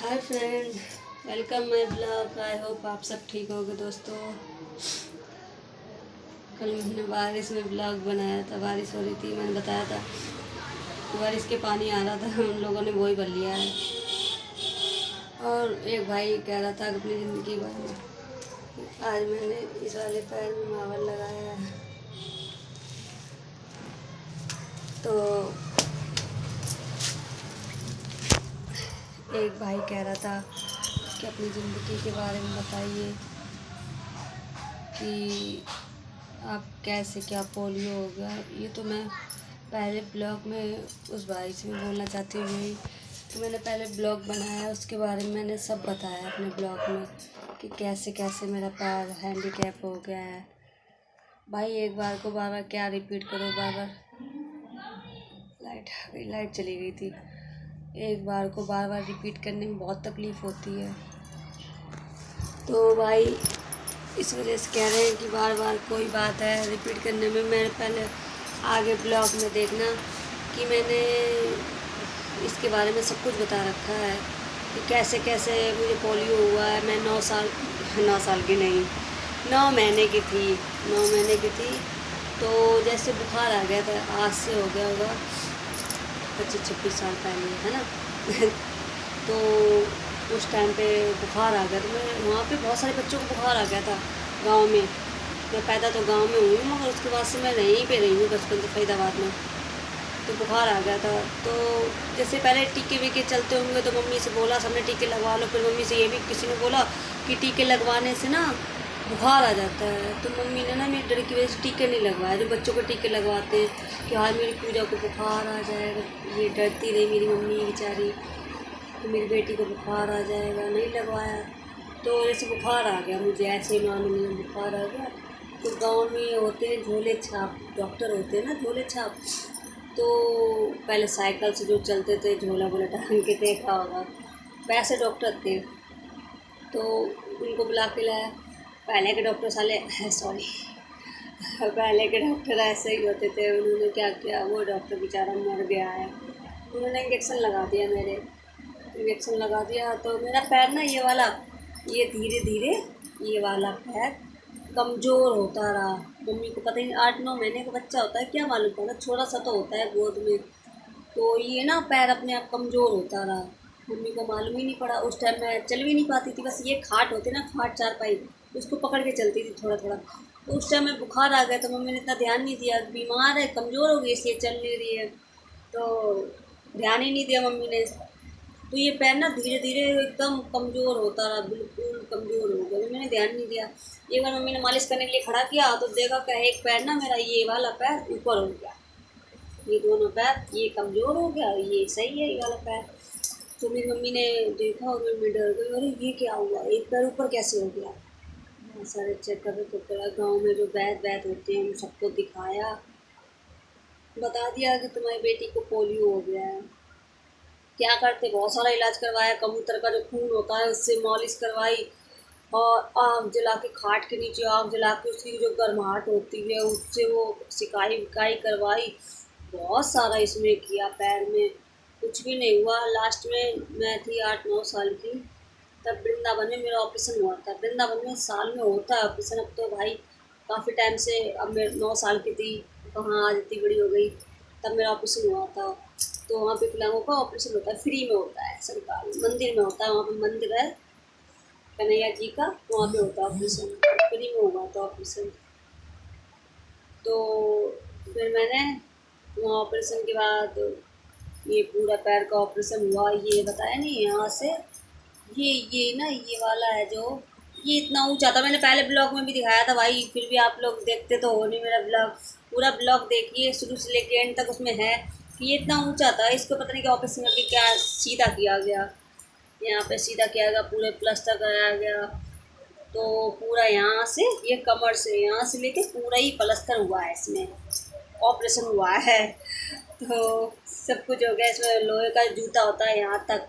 Hi friend, welcome my blog. I hope आप सब ठीक होगे दोस्तों। कल मैंने बारिश में ब्लॉग बनाया था। बारिश हो रही थी, मैंने बताया था कि बारिश के पानी आ रहा था, हम लोगों ने वही भर लिया है। और एक भाई कह रहा था कि अपनी ज़िंदगी के बारे में। आज मैंने इस वाले पैर में मावर लगाया है। तो एक भाई कह रहा था कि अपनी ज़िंदगी के बारे में बताइए कि आप कैसे, क्या पोलियो हो गया। ये तो मैं पहले ब्लॉग में उस भाई से मैं बोलना चाहती हूँ यही कि मैंने पहले ब्लॉग बनाया, उसके बारे में मैंने सब बताया अपने ब्लॉग में कि कैसे कैसे मेरा पैर हैंडीकैप हो गया है। भाई एक बार को बार बार क्या रिपीट करो, बार बार लाइट आ गई, लाइट चली गई थी। एक बार को बार बार रिपीट करने में बहुत तकलीफ़ होती है। तो भाई इस वजह से कह रहे हैं कि बार बार कोई बात है रिपीट करने में। मैंने पहले आगे ब्लॉग में देखना कि मैंने इसके बारे में सब कुछ बता रखा है कि कैसे कैसे मुझे पोलियो हुआ है। मैं 9 साल की नहीं, 9 महीने की थी। 9 महीने की थी तो जैसे बुखार आ गया था। आज से हो गया होगा 25-26 साल पहले, है ना। तो उस टाइम पे बुखार आ गया। तो मैं वहाँ पे बहुत सारे बच्चों को बुखार आ गया था गांव में। मैं पैदा तो गांव में हुई, मगर उसके बाद से मैं यहीं पे रही हूँ बचपन से फरीदाबाद में। तो बुखार आ गया था। तो जैसे पहले टीके वीके चलते होंगे तो मम्मी से बोला सबने टीके लगवा लो। फिर मम्मी से ये भी किसी ने बोला कि टीके लगवाने से ना बुखार आ जाता है। तो मम्मी ने ना मेरे डर की वजह से टीके नहीं लगवाए जो बच्चों को टीके लगवाते हैं कि हाँ मेरी पूजा को बुखार आ जाएगा। ये डरती रही मेरी मम्मी बेचारी कि मेरी बेटी को बुखार आ जाएगा, नहीं लगवाया। तो जैसे बुखार आ गया मुझे, ऐसे नॉर्मली बुखार आ गया। तो गांव में होते हैं झोले छाप डॉक्टर, होते हैं ना झोले छाप। तो पहले साइकिल से जो चलते थे झोला वोला टांग के, देखा होगा वैसे डॉक्टर थे। तो उनको बुला के लाया। पहले के डॉक्टर साले सॉरी पहले के डॉक्टर ऐसे ही होते थे। उन्होंने क्या किया, वो डॉक्टर बेचारा मर गया है। उन्होंने इंजेक्शन लगा दिया, इंजेक्शन लगा दिया। तो मेरा पैर ना ये धीरे धीरे ये वाला पैर कमज़ोर होता रहा। मम्मी को पता ही नहीं, 8-9 महीने का बच्चा होता है, क्या मालूम पड़ा, छोटा सा तो होता है गोद में। तो ये ना पैर अपने आप कमज़ोर होता रहा। मम्मी को मालूम ही नहीं पड़ा। उस टाइम मैं चल भी नहीं पाती थी, बस ये खाट होते ना, खाट चारपाई, उसको पकड़ के चलती थी थोड़ा थोड़ा। तो उस टाइम में बुखार आ गया तो मम्मी ने इतना ध्यान नहीं दिया, बीमार है कमज़ोर हो गई इसलिए चल नहीं रही है। तो ध्यान ही नहीं दिया मम्मी ने। तो ये पैर ना धीरे धीरे एकदम कमज़ोर होता रहा, बिल्कुल कमज़ोर हो गया। मैंने ध्यान नहीं दिया। एक बार मम्मी ने मालिश करने के लिए खड़ा किया तो देखा क्या, एक पैर ना मेरा ये वाला पैर ऊपर हो गया, ये दोनों पैर ये कमज़ोर हो गया, ये सही है ये वाला पैर। तो मेरी मम्मी ने देखा और मैं डर गई, अरे ये क्या हुआ, एक पैर ऊपर कैसे हो गया। बहुत सारे चेकअप करा, गाँव में जो वैद होते हैं उन सबको दिखाया, बता दिया कि तुम्हारी बेटी को पोलियो हो गया है। क्या करते, बहुत सारा इलाज करवाया। कबूतर का जो खून होता है उससे मालिश करवाई, और आग जला के खाट के नीचे आग जला के उसकी जो गर्माहट होती है उससे वो सिकाई विकाई करवाई। बहुत सारा इसमें किया, पैर में कुछ भी नहीं हुआ। लास्ट में मैं थी 8-9 साल की, तब वृंदावन में मेरा ऑपरेशन हुआ था। वृंदावन में साल में होता है ऑपरेशन। अब तो भाई काफ़ी टाइम से, अब मैं 9 साल की थी, कहाँ आज इतनी बड़ी हो गई, तब मेरा ऑपरेशन हुआ था। तो वहाँ पे विकलांगों का ऑपरेशन होता है, फ्री में होता है, सरकारी मंदिर में होता है। वहाँ पे मंदिर है कन्हैया जी का, वहाँ पे होता है ऑपरेशन, फ्री में हुआ था ऑपरेशन। तो फिर मैंने वहाँ ऑपरेशन के बाद ये पूरा पैर का ऑपरेशन हुआ। ये बताया नहीं यहाँ से, ये ना ये वाला है जो, ये इतना ऊंचा था। मैंने पहले ब्लॉग में भी दिखाया था भाई, फिर भी आप लोग देखते तो हो नहीं मेरा ब्लॉग। पूरा ब्लॉग देखिए शुरू से लेके एंड तक, उसमें है कि ये इतना ऊंचा था। इसको पता नहीं क्या ऑपरेशन करके क्या सीधा किया गया, यहाँ पे सीधा किया गया, पूरे प्लास्टर कराया गया। तो पूरा यहाँ से, ये कमर से यहाँ से लेके पूरा ही प्लास्टर हुआ है, इसमें ऑपरेशन हुआ है। तो सब कुछ हो गया। इसमें लोहे का जूता होता है यहाँ तक,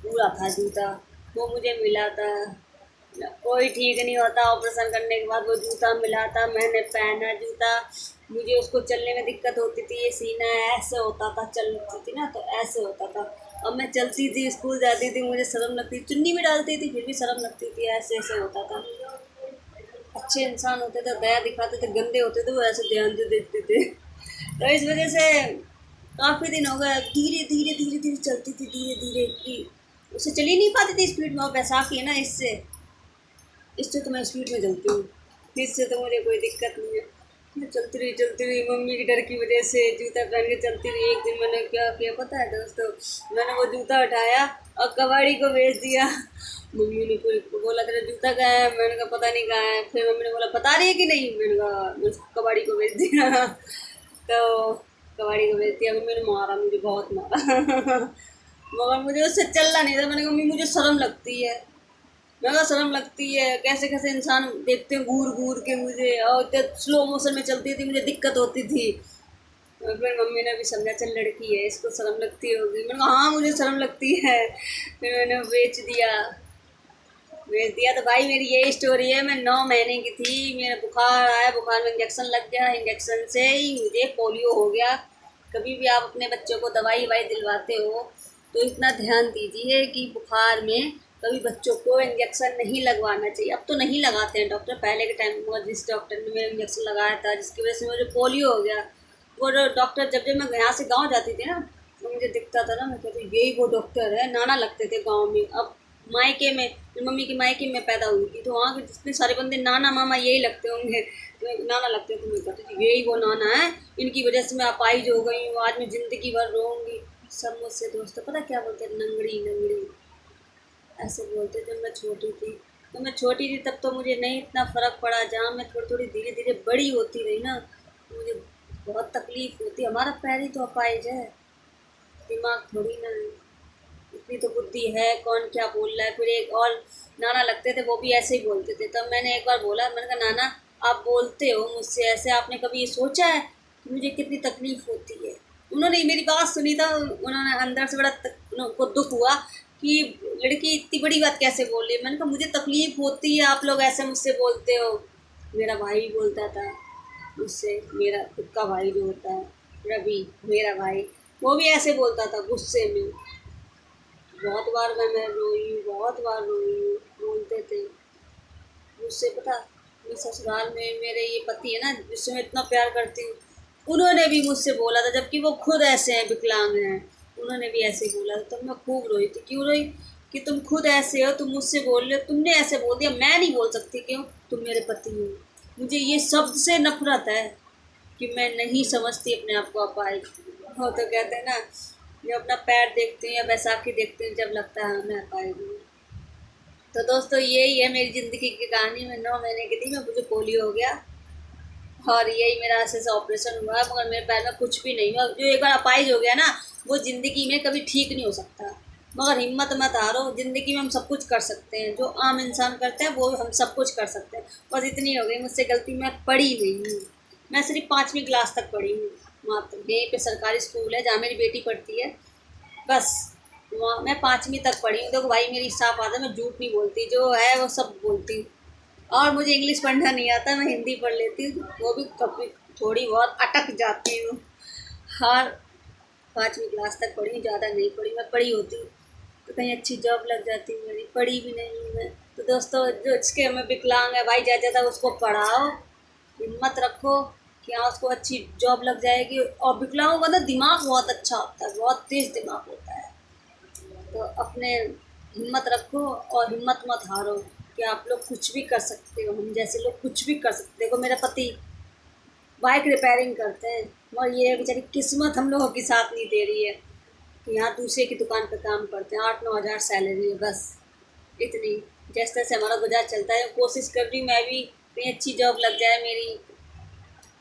पूरा था जूता, वो मुझे मिला था। कोई ठीक नहीं होता ऑपरेशन करने के बाद, वो जूता मिला था, मैंने पहना जूता। मुझे उसको चलने में दिक्कत होती थी, ये सीना ऐसे होता था, चलती थी ना तो ऐसे होता था। अब मैं चलती थी, स्कूल जाती थी, मुझे शर्म लगती, चुन्नी भी डालती थी फिर भी शर्म लगती थी, ऐसे ऐसे होता था। अच्छे इंसान होते थे, दया दिखाते थे, गंदे होते थे वो ऐसे ध्यान से देखते थे। तो इस वजह से काफ़ी दिन हो गए, धीरे धीरे धीरे धीरे चलती थी, धीरे धीरे की उससे चल ही नहीं पाती थी स्पीड में। और बैसाखी है ना, इससे तो मैं स्पीड में चलती हूँ, इससे तो मुझे कोई दिक्कत नहीं है। मैं चलती रही मम्मी की डर की वजह से जूता पहन के चलती रही। एक दिन मैंने क्या किया पता है दोस्तों, मैंने वो जूता उठाया और कबाड़ी को बेच दिया। मम्मी ने पूरी बोला तेरा जूता कहाँ है, मैंने कहा पता नहीं कहाँ है। फिर मम्मी ने बोला बता रही है कि नहीं, मैंने कहा कबाड़ी को बेच दिया। तो कबाड़ी को बेच दिया, मम्मी ने मारा, मुझे बहुत मारा। मगर मुझे उससे चलना नहीं था। मैंने कहा मम्मी मुझे शर्म लगती है, मैं कहा शर्म लगती है, कैसे कैसे इंसान देखते हैं घूर घूर के मुझे, और इतने स्लो मोशन में चलती थी, मुझे दिक्कत होती थी। और फिर मम्मी ने भी समझा चल लड़की है, इसको शर्म लगती होगी। मैंने कहा हाँ मुझे शर्म लगती है। फिर मैंने बेच दिया। तो भाई मेरी यही स्टोरी है। मैं 9 महीने की थी, मेरा बुखार आया, बुखार में इंजेक्शन लग गया, इंजेक्शन से ही मुझे पोलियो हो गया। कभी भी आप अपने बच्चों को दवाई वाई दिलवाते हो तो इतना ध्यान दीजिए कि बुखार में कभी बच्चों को इंजेक्शन नहीं लगवाना चाहिए। अब तो नहीं लगाते हैं डॉक्टर, पहले के टाइम में जिस डॉक्टर ने मेरा इंजेक्शन लगाया था जिसकी वजह से मुझे पोलियो हो गया, वो डॉक्टर जब जब मैं यहाँ से गाँव जाती थी ना तो मुझे दिखता था ना, मैं कहती यही वो डॉक्टर है। नाना लगते थे गाँव में। अब मायके में, मम्मी के मायके में पैदा हुई थी तो वहाँ के जितने सारे बंदे नाना मामा यही लगते होंगे, तो नाना लगते थे। मैं कहती थी यही वो नाना है, इनकी वजह से मैं अपाहिज हो गई हूँ, आज मैं ज़िंदगी भर रोऊंगी। सब मुझसे दोस्तों पता क्या बोलते, नंगड़ी नंगड़ी ऐसे बोलते थे। मैं छोटी थी तो मैं छोटी थी तब तो मुझे नहीं इतना फ़र्क पड़ा। जहाँ मैं थोड़ी थोड़ी धीरे धीरे बड़ी होती रही ना तो मुझे बहुत तकलीफ़ होती। हमारा पैर ही तो अपाहिज है, दिमाग थोड़ी ना है, इतनी तो बुद्धि है, कौन क्या बोल रहा है। फिर एक और नाना लगते थे, वो भी ऐसे ही बोलते थे। तब मैंने एक बार बोला, मैंने कहा नाना आप बोलते हो मुझसे ऐसे, आपने कभी ये सोचा है कि मुझे कितनी तकलीफ़ होती है। उन्होंने मेरी बात सुनी था, उन्होंने अंदर से उनको दुख हुआ कि लड़की इतनी बड़ी बात कैसे बोल रही है। मैंने कहा मुझे तकलीफ़ होती है, आप लोग ऐसे मुझसे बोलते हो। मेरा भाई भी बोलता था मुझसे, मेरा खुद का भाई जो होता है रवि, मेरा भाई, वो भी ऐसे बोलता था गुस्से में। बहुत बार मैं रोई हूँ, बहुत बार रोई हूँ, बोलते थे मुझसे। पता मेरे ससुराल में मेरे ये पति है ना जिससे मैं इतना प्यार करती हूँ, उन्होंने भी मुझसे बोला था, जबकि वो खुद ऐसे हैं, विकलांग हैं, उन्होंने भी ऐसे ही बोला था। तब मैं खूब रोई थी। क्यों रोई कि तुम खुद ऐसे हो, तुम मुझसे बोल रहे हो, तुमने ऐसे बोल दिया, मैं नहीं बोल सकती क्यों, तुम मेरे पति हो। मुझे ये शब्द से नफरत है कि मैं नहीं समझती अपने आप को अपाहिज। वो तो कहते हैं ना, जब अपना पैर देखती हूँ या बैसाखी देखती हूँ जब लगता है मैं अपाहिज हूँ। तो दोस्तों यही है मेरी ज़िंदगी की कहानी। मैं 9 महीने की थी, मैं मुझे पोलियो हो गया और यही मेरा ऐसे से ऑपरेशन हुआ है, मगर मेरे पैर में कुछ भी नहीं हुआ। जो एक बार अपाहिज हो गया ना वो ज़िंदगी में कभी ठीक नहीं हो सकता। मगर हिम्मत मत हारो, ज़िंदगी में हम सब कुछ कर सकते हैं, जो आम इंसान करते हैं वो हम सब कुछ कर सकते हैं। बस इतनी हो गई मुझसे गलती, मैं पढ़ी नहीं हूँ। मैं सिर्फ 5वीं क्लास तक पढ़ी हूँ मात्र। यहीं पे सरकारी स्कूल है जहाँ मेरी बेटी पढ़ती है, बस वहाँ मैं 5वीं तक पढ़ी हूँ। देखो भाई मेरी साफ आदत है, मैं झूठ नहीं बोलती, जो है वो सब बोलती हूँ। और मुझे इंग्लिश पढ़ना नहीं आता, मैं हिंदी पढ़ लेती हूँ, वो भी कभी थोड़ी बहुत अटक जाती हूँ। और 5वीं क्लास तक पढ़ी हूँ, ज़्यादा नहीं पढ़ी। मैं पढ़ी होती तो कहीं अच्छी जॉब लग जाती, मेरी पढ़ी भी नहीं हूँ मैं। तो दोस्तों जो जिसके में विकलांग है भाई, ज़्यादा ज़्यादा उसको पढ़ाओ, हिम्मत रखो कि हाँ उसको अच्छी जॉब लग जाएगी। और विकलांगों का ना दिमाग बहुत अच्छा होता है, बहुत तेज़ दिमाग होता है। तो अपने हिम्मत रखो और हिम्मत मत हारो कि आप लोग कुछ भी कर सकते हो, हम जैसे लोग कुछ भी कर सकते हो। देखो मेरा पति बाइक रिपेयरिंग करते हैं, और ये बेचारी किस्मत हम लोगों की साथ नहीं दे रही है कि यहाँ दूसरे की दुकान पर काम करते हैं, 8-9 हज़ार सैलरी है, बस इतनी। जैसे तैसे हमारा गुजार चलता है। कोशिश कर रही हूँ मैं भी कहीं अच्छी जॉब लग जाए मेरी।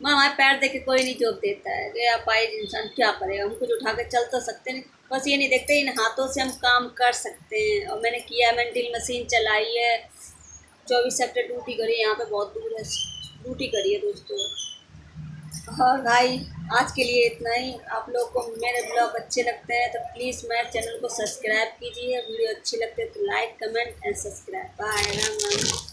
मैं हमारे पैर देख के कोई नहीं जॉब देता है कि अपाहिज इंसान क्या करेगा, हम कुछ उठा के चल तो सकते नहीं, बस ये नहीं देखते इन हाथों से हम काम कर सकते हैं। और मैंने किया, मैंने ड्रिल मशीन चलाई है, 24 सेक्टर ड्यूटी करी है, यहाँ पे बहुत दूर है ड्यूटी करी है दोस्तों। और भाई आज के लिए इतना ही। आप लोग को मेरे ब्लॉग अच्छे लगते हैं तो प्लीज़ मेरे चैनल को सब्सक्राइब कीजिए, वीडियो अच्छी लगती है तो like comment and subscribe. Bye, Ram Ram.